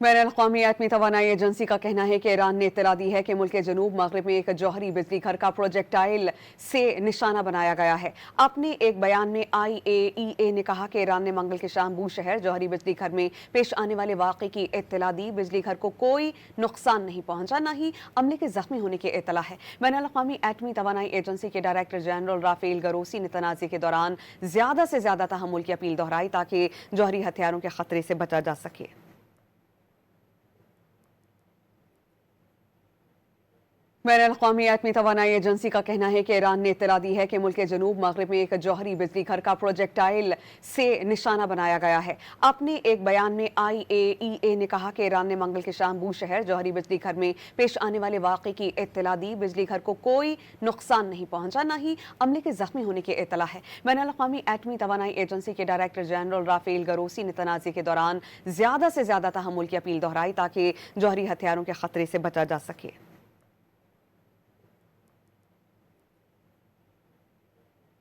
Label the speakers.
Speaker 1: बैनुल-अक़वामी एटमी तवानाई agency का कहना है कि ईरान ने इत्तला दी है कि मुल्क के जनूब मगरिब में एक जौहरी बिजली घर का प्रोजेक्टाइल से निशाना बनाया गया है। अपने एक बयान में IAEA ने कहा कि ईरान ने मंगल के शाम बू शहर जौहरी बिजली घर में पेश आने वाले वाक़े की इत्तला दी। बिजली घर को कोई नुकसान नहीं पहुंचा, न ही अमले के जख्मी होने की इत्तला है। बैनुल-अक़वामी एटमी तवानाई एजेंसी के डायरेक्टर जनरल राफेल गरोसी ने तनाज़े के दौरान ज्यादा से ज्यादा तहम्मुल की अपील दोहराई ताकि जौहरी हथियारों के खतरे से बचा जा सके। बैनुल-अक़वामी एटमी तवानाई एजेंसी का कहना है कि ईरान ने इत्तला दी है कि मुल्क के जनूब मगरिब में एक जौहरी बिजली घर का प्रोजेक्टाइल से निशाना बनाया गया है। अपने एक बयान में IAEA ने कहा कि ईरान ने मंगल के शाम बू शहर जौहरी बिजली घर में पेश आने वाले वाक़े की इत्तला दी। बिजली घर को कोई नुकसान नहीं पहुंचा, न ही अमले के जख्मी होने की इत्तला है। बैनुल-अक़वामी एटमी तवानाई एजेंसी के डायरेक्टर जनरल राफेल गरोसी ने तनाज़े के दौरान ज्यादा से ज्यादा तहम्मुल की अपील दोहराई ताकि जौहरी हथियारों के खतरे से बचा जा सके।